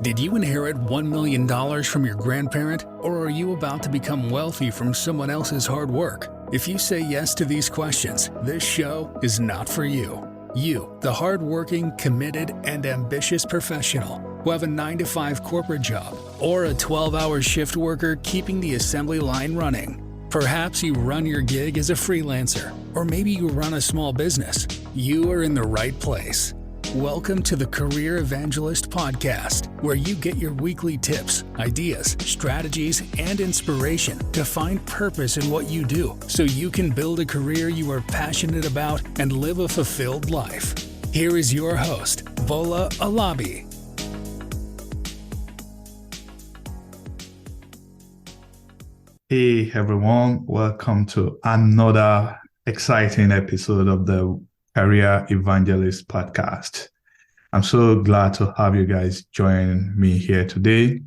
Did you inherit $1 million from your grandparent, or are you about to become wealthy from someone else's hard work? If you say yes to these questions, this show is not for you. You, the hardworking, committed, and ambitious professional who have a 9-to-5 corporate job or a 12-hour shift worker keeping the assembly line running. Perhaps you run your gig as a freelancer, or maybe you run a small business. You are in the right place. Welcome to the Career Evangelist Podcast, where you get your weekly tips, ideas, strategies, and inspiration to find purpose in what you do so you can build a career you are passionate about and live a fulfilled life. Here is your host, Bola Alabi. Hey everyone, welcome to another exciting episode of the Career Evangelist Podcast. I'm so glad to have you guys join me here today.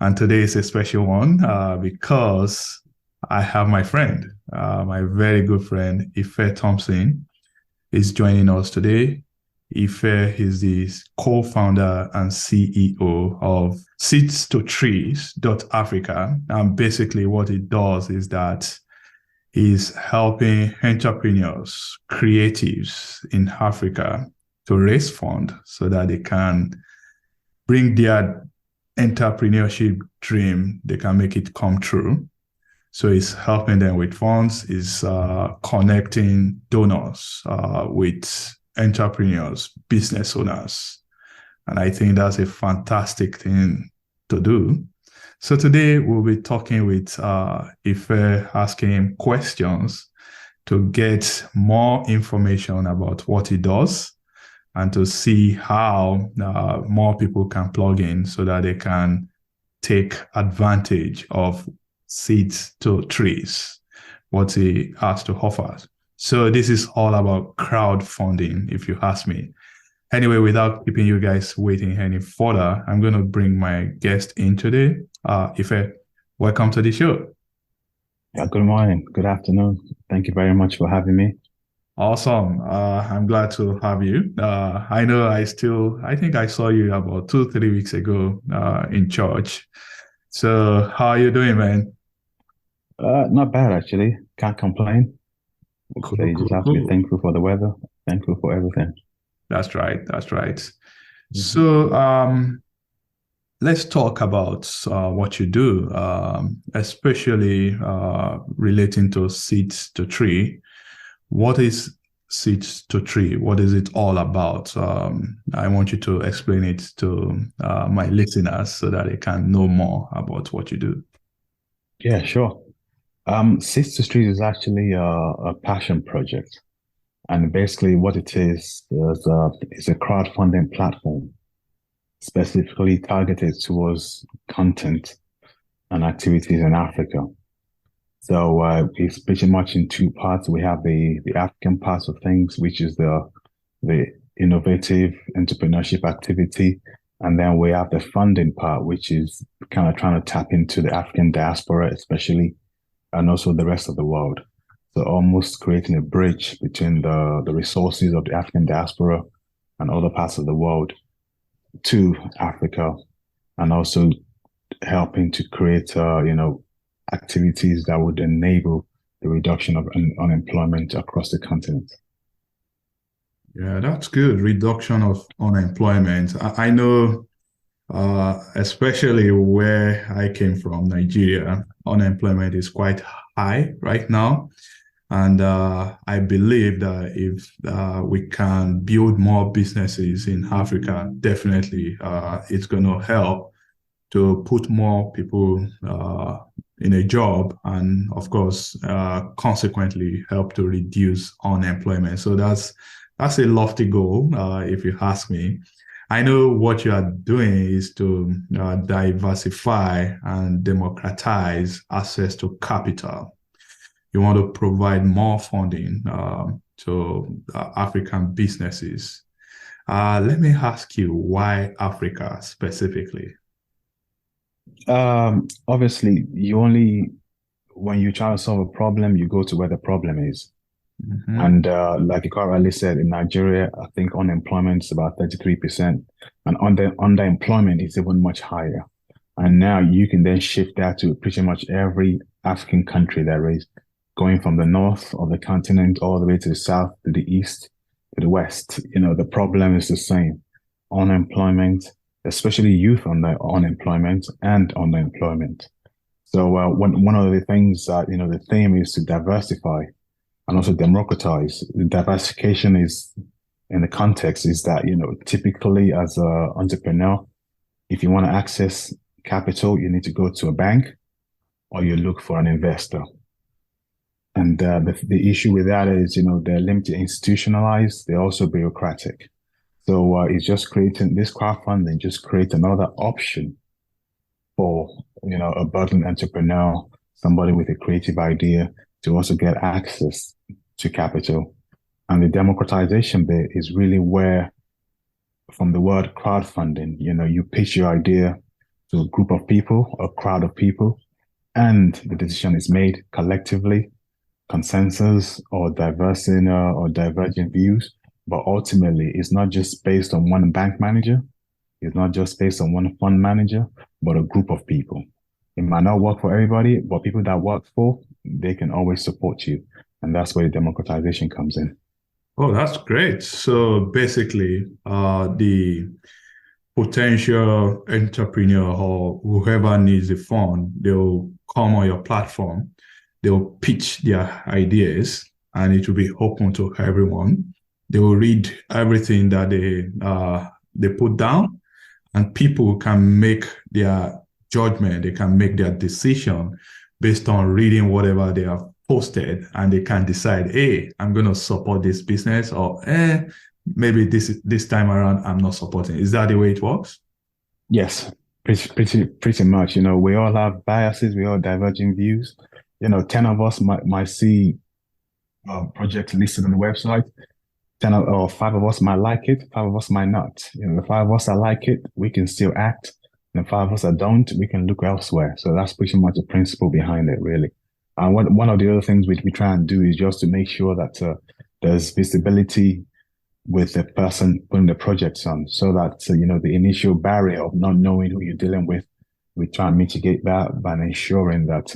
And today is a special one because I have my friend, my very good friend, Ife Thompson, is joining us today. Ife is the co-founder and CEO of Seeds2Trees.Africa. And basically what it does is that he's helping entrepreneurs, creatives in Africa to raise funds so that they can bring their entrepreneurship dream, they can make it come true. So he's helping them with funds, he's connecting donors with entrepreneurs, business owners. And I think that's a fantastic thing to do. So today we'll be talking with Ife, asking him questions to get more information about what he does and to see how more people can plug in so that they can take advantage of Seeds to Trees, what he has to offer. So this is all about crowdfunding, if you ask me. Anyway, without keeping you guys waiting any further, I'm going to bring my guest in today. Ife, welcome to the show. Yeah, good morning, good afternoon. Thank you very much for having me. Awesome. I'm glad to have you. I know I think I saw you about 2-3 weeks ago in church. So how are you doing, man? Not bad, actually. Can't complain. Cool, So you just have to be thankful for the weather, thankful for everything. That's right. Mm-hmm. So let's talk about what you do, especially relating to Seeds to Tree. What is Seeds to Tree? What is it all about? I want you to explain it to my listeners so that they can know more about what you do. Yeah, sure. Seeds to Trees is actually a passion project. And basically what it is a crowdfunding platform specifically targeted towards content and activities in Africa. So it's pretty much in two parts. We have the African part of things, which is the innovative entrepreneurship activity. And then we have the funding part, which is kind of trying to tap into the African diaspora, especially, and also the rest of the world. So almost creating a bridge between the resources of the African diaspora and other parts of the world to Africa, and also helping to create, activities that would enable the reduction of unemployment across the continent. Yeah, that's good. Reduction of unemployment. I know, especially where I came from, Nigeria, unemployment is quite high right now. And I believe that if we can build more businesses in Africa, definitely it's going to help to put more people in a job and, of course, consequently help to reduce unemployment. So that's a lofty goal, if you ask me. I know what you are doing is to diversify and democratize access to capital. You want to provide more funding to African businesses. Let me ask you, why Africa specifically? Obviously, when you try to solve a problem, you go to where the problem is. And like you quite rightly said, in Nigeria, I think unemployment is about 33%, and underemployment is even much higher. And now you can then shift that to pretty much every African country there is, going from the north of the continent all the way to the south, to the east, to the west. The problem is the same. Unemployment, especially youth unemployment and underemployment. So one of the things that, the theme is to diversify and also democratize. The diversification is, in the context, is that, typically as an entrepreneur, if you want to access capital, you need to go to a bank or you look for an investor. And the issue with that is, they're limited, institutionalized, they're also bureaucratic. So it's just creating this crowdfunding, just create another option for, a budding entrepreneur, somebody with a creative idea to also get access to capital. And the democratization bit is really where, from the word crowdfunding, you pitch your idea to a group of people, a crowd of people, and the decision is made collectively, consensus or divergent views. But ultimately, it's not just based on one bank manager. It's not just based on one fund manager, but a group of people. It might not work for everybody, but people that work for, they can always support you. And that's where the democratization comes in. Oh, that's great. So basically, the potential entrepreneur or whoever needs a fund, they'll come on your platform, they'll pitch their ideas, and it will be open to everyone. They will read everything that they put down, and people can make their judgment, they can make their decision based on reading whatever they have posted, and they can decide, hey, I'm going to support this business, or maybe this time around I'm not supporting. Is that the way it works? Yes, pretty much. We all have biases, we all diverging views. 10 of us might see projects listed on the website. 5 of us might like it, 5 of us might not. The 5 of us that like it, we can still act. And the 5 of us that don't, we can look elsewhere. So that's pretty much the principle behind it, really. One of the other things we try and do is just to make sure that there's visibility with the person putting the projects on, so that, the initial barrier of not knowing who you're dealing with, we try and mitigate that by ensuring that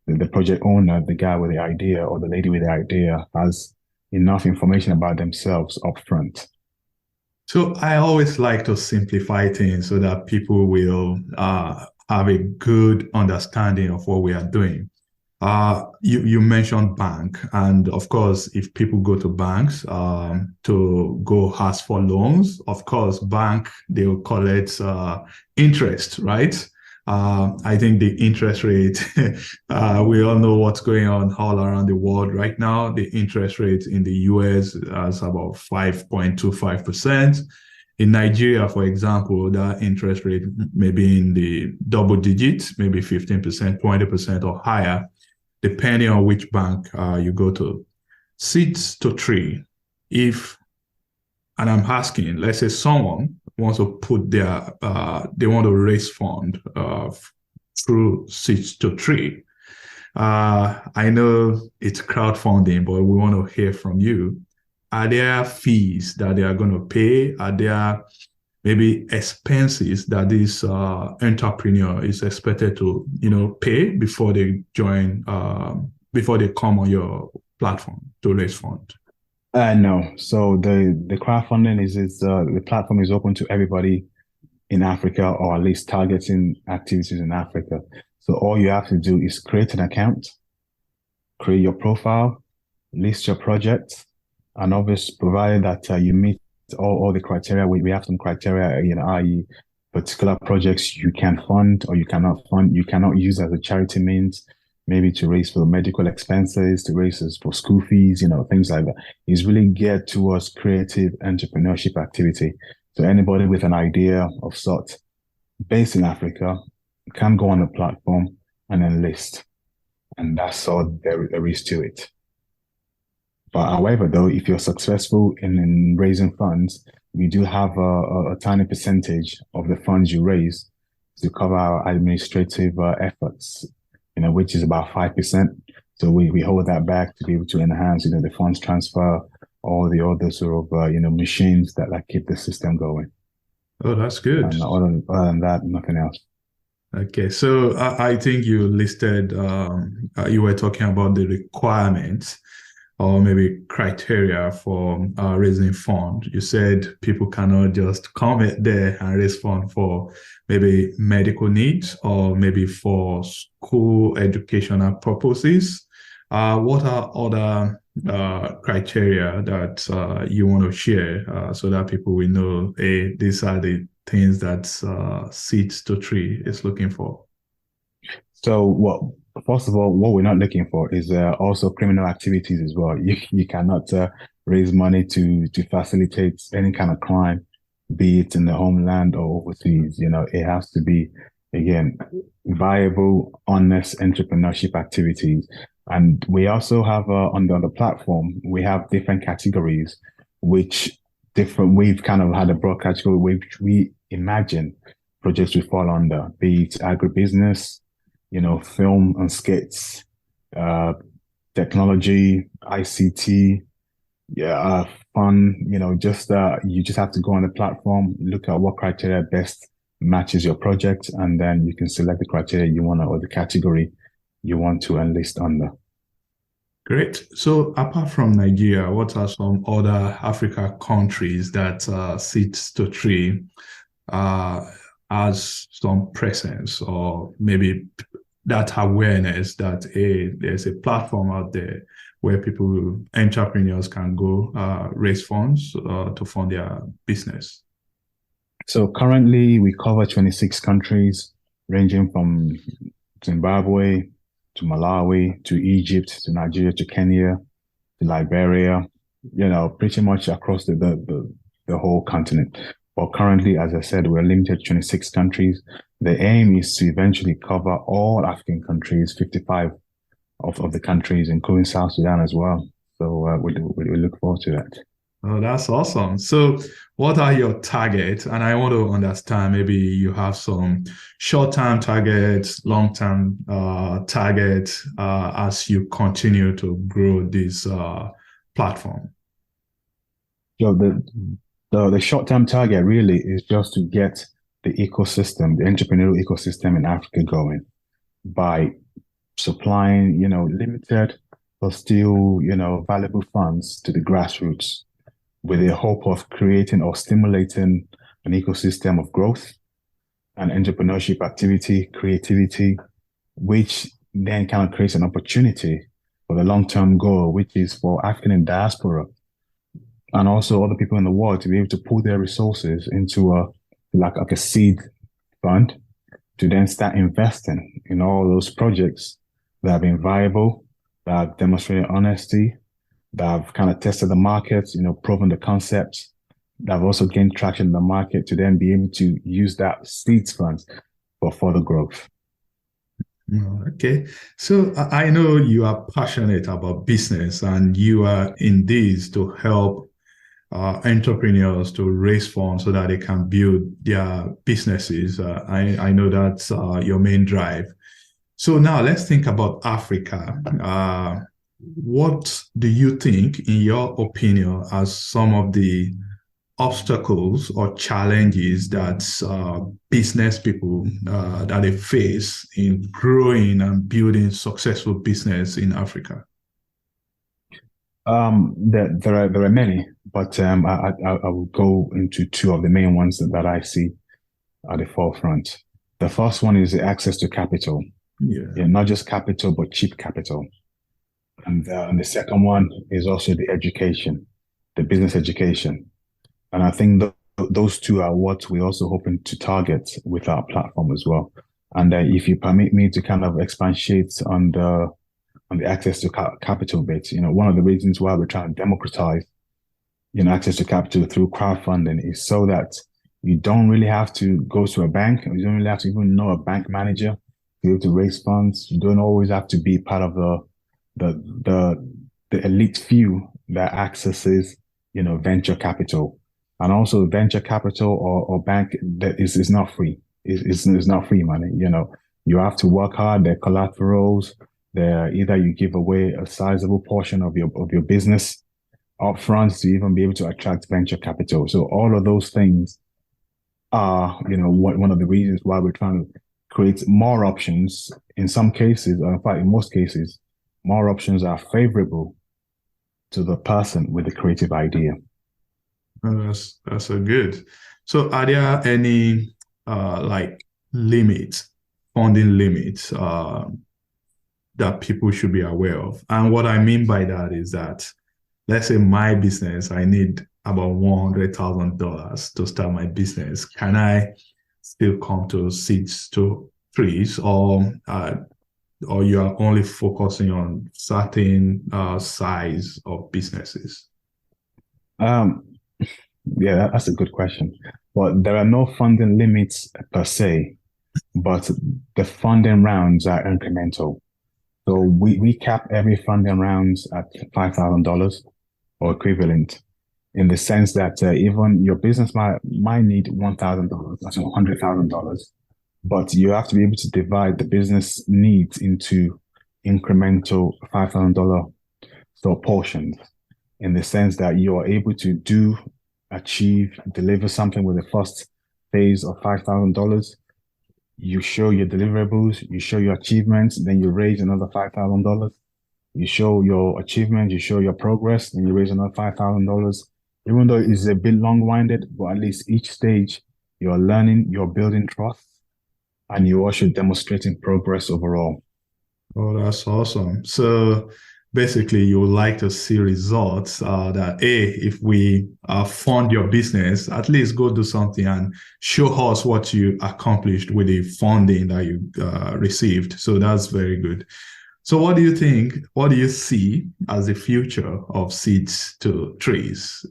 the project owner, the guy with the idea or the lady with the idea, has enough information about themselves up front. So I always like to simplify things so that people will have a good understanding of what we are doing. You mentioned bank, and of course, if people go to banks to go ask for loans, of course, bank, they will collect interest, right? I think the interest rate, we all know what's going on all around the world right now. The interest rate in the US is about 5.25%. In Nigeria, for example, that interest rate may be in the double digits, maybe 15%, 20% or higher, depending on which bank you go to. Seeds to tree. And I'm asking, let's say someone wants to put they want to raise fund through Seeds to Tree. I know it's crowdfunding, but we want to hear from you. Are there fees that they are going to pay? Are there maybe expenses that this entrepreneur is expected to, pay before they join, before they come on your platform to raise fund? No. So the crowdfunding is the platform is open to everybody in Africa, or at least targeting activities in Africa. So all you have to do is create an account, create your profile, list your project, and obviously provided that you meet all the criteria. We have some criteria, i.e. particular projects you can fund or you cannot fund. You cannot use as a charity means, maybe to raise for medical expenses, to raise for school fees, things like that. It's really geared towards creative entrepreneurship activity. So anybody with an idea of sort based in Africa can go on the platform and then list. And that's all there is to it. But however, though, if you're successful in raising funds, we do have a tiny percentage of the funds you raise to cover our administrative efforts, which is about 5%. So we hold that back to be able to enhance, the funds transfer, all the other sort of, machines that keep the system going. Oh, that's good. And other than that, nothing else. Okay, so I think you listed, you were talking about the requirements or maybe criteria for raising fund. You said people cannot just come there and raise fund for maybe medical needs or maybe for school educational purposes. What are other criteria that you want to share so that people will know, hey, these are the things that Seeds to Tree is looking for? So, first of all, what we're not looking for is also criminal activities as well. You cannot raise money to facilitate any kind of crime, be it in the homeland or overseas. It has to be, again, viable, honest entrepreneurship activities. And we also have on the platform, we have different categories, we've kind of had a broad category which we imagine projects will fall under, be it agribusiness, film and skits, technology, ICT, fun, you just have to go on the platform, look at what criteria best matches your project, and then you can select the criteria you want or the category you want to enlist under. Great. So apart from Nigeria, what are some other Africa countries that Seeds to Tree has some presence or maybe that awareness that there's a platform out there where entrepreneurs can go raise funds to fund their business? So currently we cover 26 countries, ranging from Zimbabwe to Malawi to Egypt to Nigeria to Kenya to Liberia, pretty much across the whole continent. But currently, as I said, we're limited to 26 countries. The aim is to eventually cover all African countries, 55 of the countries, including South Sudan as well. So we look forward to that. Oh, that's awesome. So what are your targets? And I want to understand, maybe you have some short-term targets, long-term targets as you continue to grow this platform. So the short-term target really is just to get the ecosystem, the entrepreneurial ecosystem in Africa going by supplying, limited but still, valuable funds to the grassroots, with the hope of creating or stimulating an ecosystem of growth and entrepreneurship activity, creativity, which then kind of creates an opportunity for the long-term goal, which is for African in diaspora and also other people in the world to be able to pool their resources into a seed fund to then start investing in all those projects that have been viable, that have demonstrated honesty, that have kind of tested the market, proven the concepts, that have also gained traction in the market to then be able to use that seeds funds for further growth. Okay. So I know you are passionate about business and you are in this to help entrepreneurs to raise funds so that they can build their businesses. I know that's your main drive. So now let's think about Africa. What do you think, in your opinion, are some of the obstacles or challenges that business people that they face in growing and building successful business in Africa? There are many, but I will go into two of the main ones that I see at the forefront. The first one is the access to capital. Yeah, not just capital, but cheap capital. And the second one is also the education, the business education. And I think those two are what we're also hoping to target with our platform as well. And if you permit me to kind of expatiate on the access to capital bit, one of the reasons why we're trying to democratize, access to capital through crowdfunding is so that you don't really have to go to a bank. You don't really have to even know a bank manager to be able to raise funds. You don't always have to be part of the elite few that accesses, venture capital. And also venture capital or bank that is not free. It's not free money. You have to work hard. There are collaterals. There, either you give away a sizable portion of your business upfront to even be able to attract venture capital. So all of those things are, one of the reasons why we're trying to create more options. In some cases, or in fact, in most cases, more options are favorable to the person with the creative idea. Oh, that's so good. So are there any like limits, funding limits that people should be aware of? And what I mean by that is that, let's say my business, I need about $100,000 to start my business. Can I still come to Seeds to Trees, or you are only focusing on certain size of businesses? Yeah, that's a good question. But there are no funding limits per se, but the funding rounds are incremental. So we cap every funding rounds at $5,000 or equivalent, in the sense that even your business might need $1,000, that's $100,000, but you have to be able to divide the business needs into incremental $5,000 so portions, in the sense that you are able to deliver something with the first phase of $5,000. You show your deliverables, you show your achievements, then you raise another $5,000. You show your achievements, you show your progress, then you raise another $5,000. Even though it's a bit long-winded, but at least each stage you're learning, you're building trust, and you're also demonstrating progress overall. Oh, that's awesome. So basically, you would like to see results that, if we fund your business, at least go do something and show us what you accomplished with the funding that you received. So that's very good. So what do you see as the future of Seeds to Trees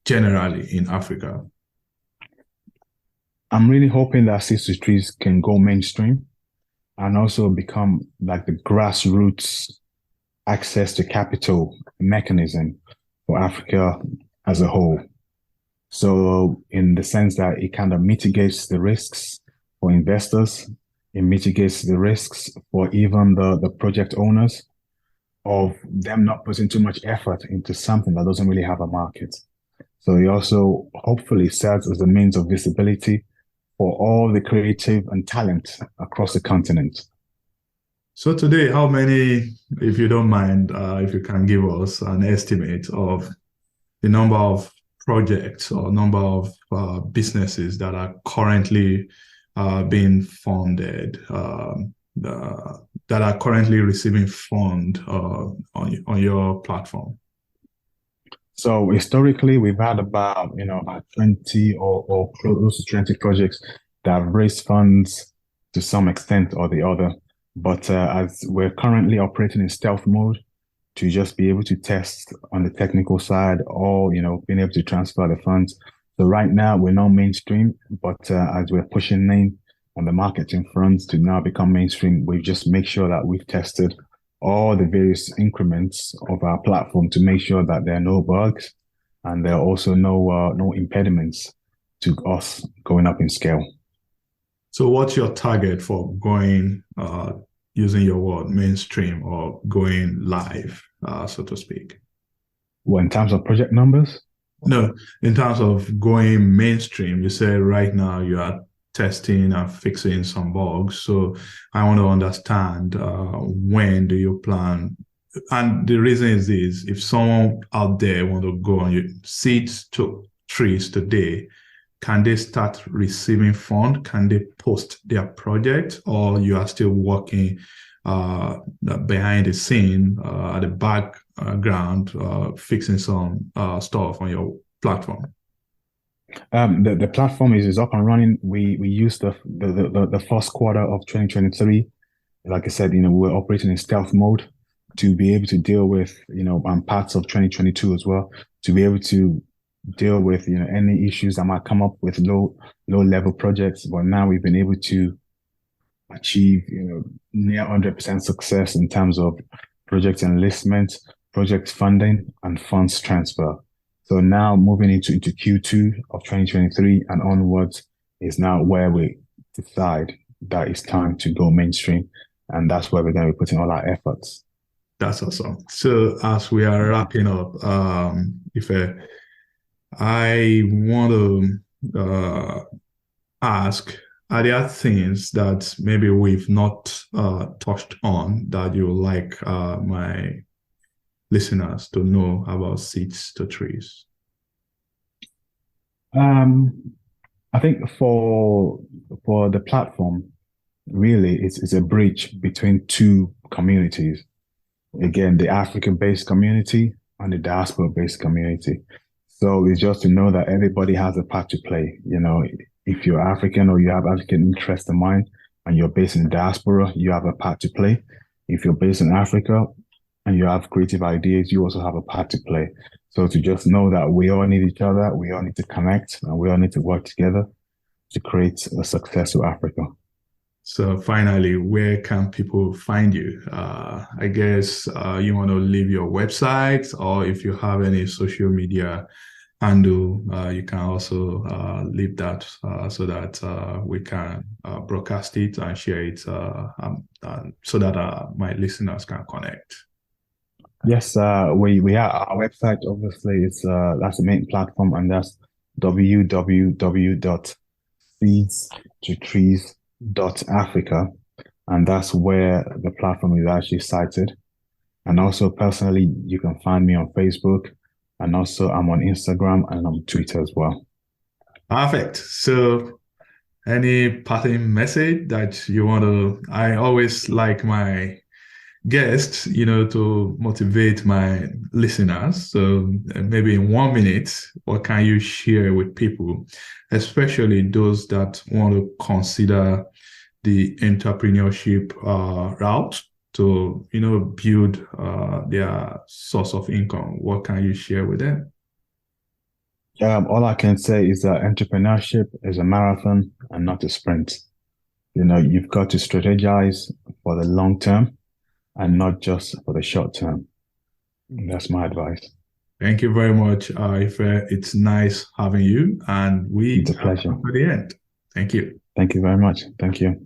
generally in Africa? I'm really hoping that Seeds to Trees can go mainstream and also become like the grassroots access to capital mechanism for Africa as a whole. So in the sense that it kind of mitigates the risks for investors, it mitigates the risks for even the project owners of them not putting too much effort into something that doesn't really have a market. So it also hopefully serves as a means of visibility for all the creative and talent across the continent. So today, how many, if you don't mind, if you can give us an estimate of the number of projects or number of businesses that are currently being funded, that are currently receiving fund on your platform? So historically, we've had about 20 or close to 20 projects that have raised funds to some extent or the other. But as we're currently operating in stealth mode to just be able to test on the technical side, or being able to transfer the funds. So right now we're not mainstream, but as we're pushing in on the marketing front to now become mainstream, we just make sure that we've tested all the various increments of our platform to make sure that there are no bugs and there are also no impediments to us going up in scale. So what's your target for going, using your word, mainstream, or going live, so to speak? Well, in terms of project numbers? No, in terms of going mainstream, you said right now you are testing and fixing some bugs. So I want to understand, when do you plan? And the reason is this: if someone out there want to go on your Seeds to Trees today, can they start receiving fund? Can they post their project, or you are still working behind the scene, at the background, fixing some stuff on your platform? The platform is up and running. We used the first quarter of 2023. Like I said, we're operating in stealth mode to be able to deal with, parts of 2022 as well, to be able to deal with, any issues that might come up with low level projects. But now we've been able to achieve, near 100% success in terms of project enlistment, project funding, and funds transfer. So now moving into Q2 of 2023 and onwards is now where we decide that it's time to go mainstream And that's where we're going to be putting all our efforts. That's awesome. So as we are wrapping up, if I want to ask, are there things that maybe we've not touched on that you would like my listeners to know about Seeds to Trees? I think for the platform, really, it's a bridge between two communities. Again, the African-based community and the diaspora-based community. So it's just to know that everybody has a part to play. You know, if you're African or you have African interest in mind and you're based in diaspora, you have a part to play. If you're based in Africa and you have creative ideas, you also have a part to play. So to just know that we all need each other, we all need to connect, and we all need to work together to create a successful Africa. So finally, where can people find you? I guess you want to leave your website, or if you have any social media handle, you can also leave that so that we can broadcast it and share it so that my listeners can connect. Yes, we have our website. Obviously, it's that's the main platform, and that's www.seeds2trees.africa, and that's where the platform is actually cited. And also, personally, you can find me on Facebook, and also I'm on Instagram and on Twitter as well. Perfect. So, any parting message that you want to? I always like my guests, to motivate my listeners. So maybe in 1 minute, what can you share with people, especially those that want to consider the entrepreneurship route to, build their source of income? What can you share with them? All I can say is that entrepreneurship is a marathon and not a sprint. You've got to strategize for the long term and not just for the short term. That's my advice. Thank you very much, Ife. It's nice having you, and It's a pleasure. to the end. Thank you. Thank you very much. Thank you.